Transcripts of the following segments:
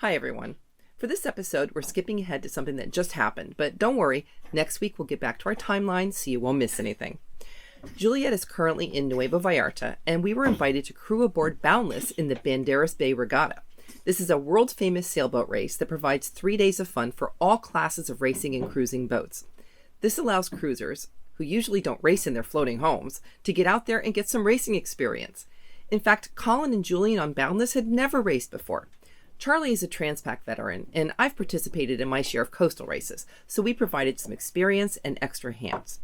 Hi everyone. For this episode, we're skipping ahead to something that just happened, but don't worry, next week we'll get back to our timeline so you won't miss anything. Juliet is currently in Nueva Vallarta, and we were invited to crew aboard Boundless in the Banderas Bay Regatta. This is a world-famous sailboat race that provides 3 days of fun for all classes of racing and cruising boats. This allows cruisers, who usually don't race in their floating homes, to get out there and get some racing experience. In fact, Colin and Julian on Boundless had never raced before. Charlie is a Transpac veteran, and I've participated in my share of coastal races, so we provided some experience and extra hands.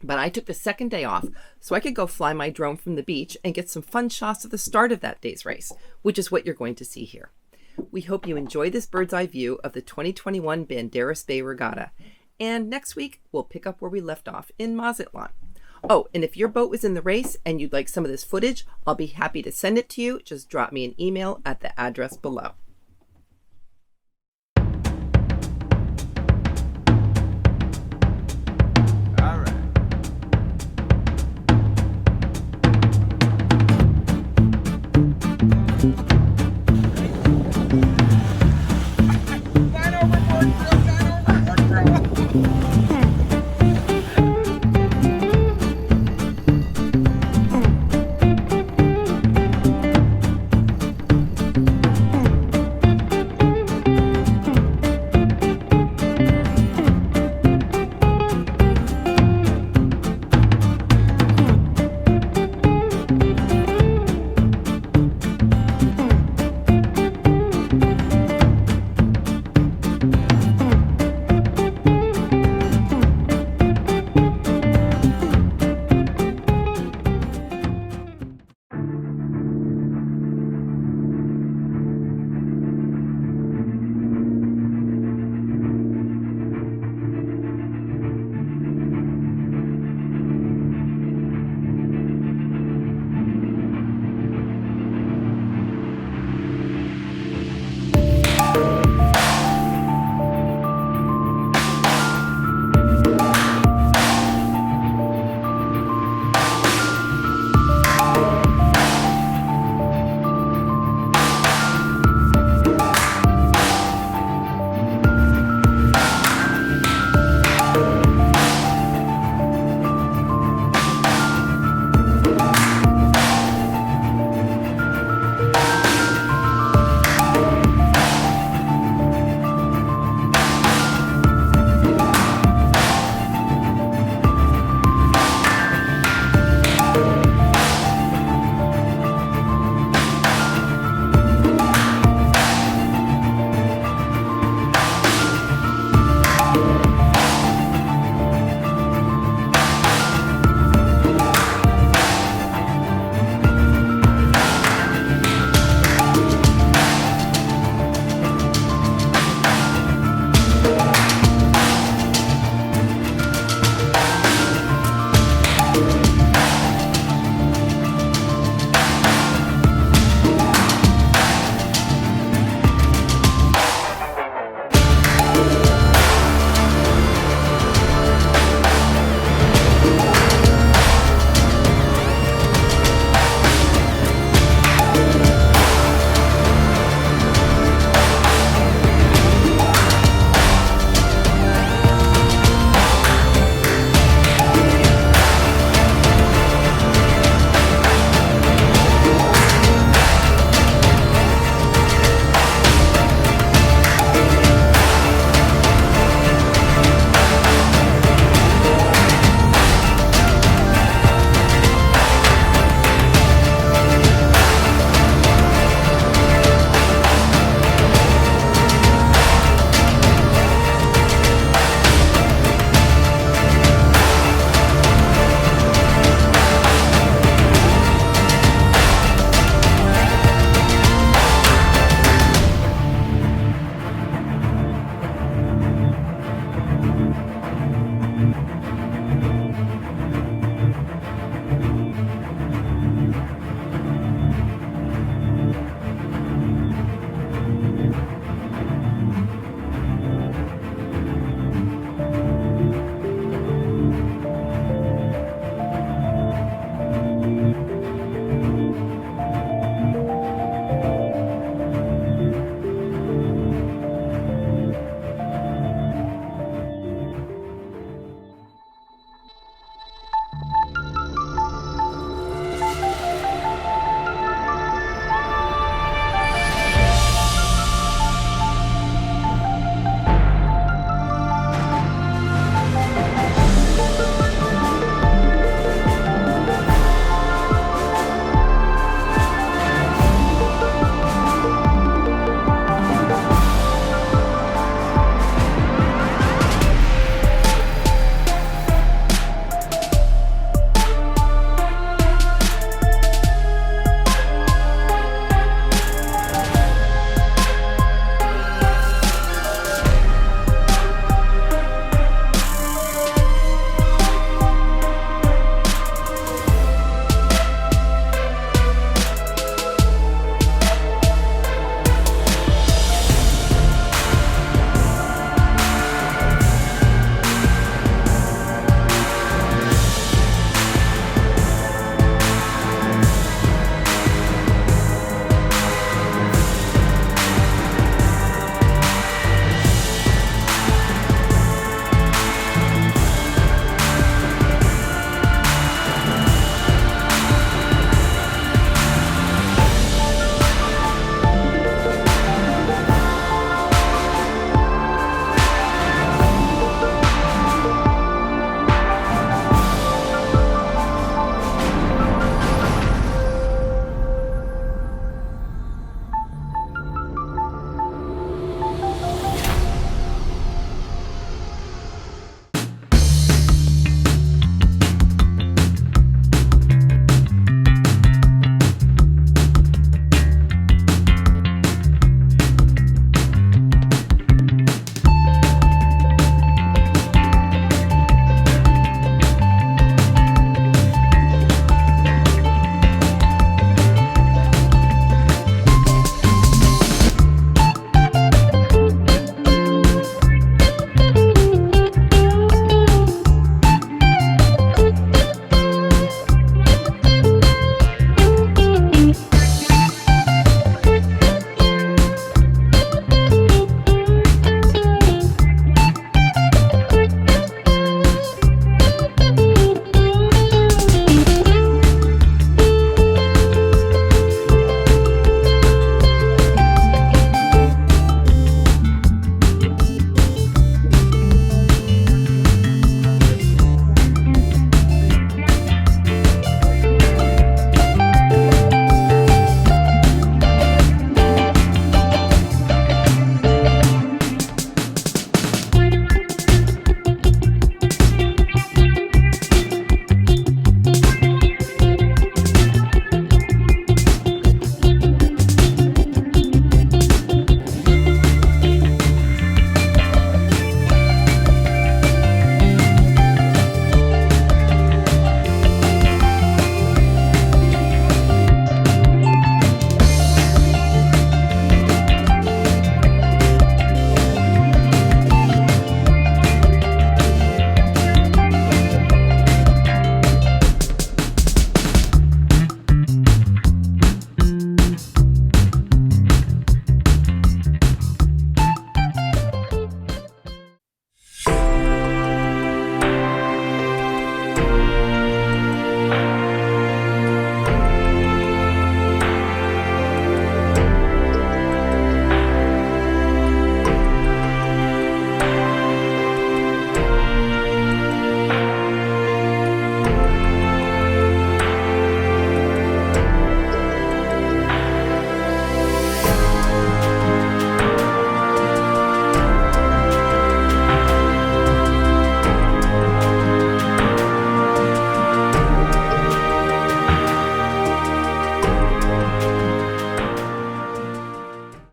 But I took the second day off so I could go fly my drone from the beach and get some fun shots of the start of that day's race, which is what you're going to see here. We hope you enjoy this bird's eye view of the 2021 Banderas Bay Regatta, and next week we'll pick up where we left off in Mazatlan. Oh, and if your boat was in the race and you'd like some of this footage, I'll be happy to send it to you. Just drop me an email at the address below.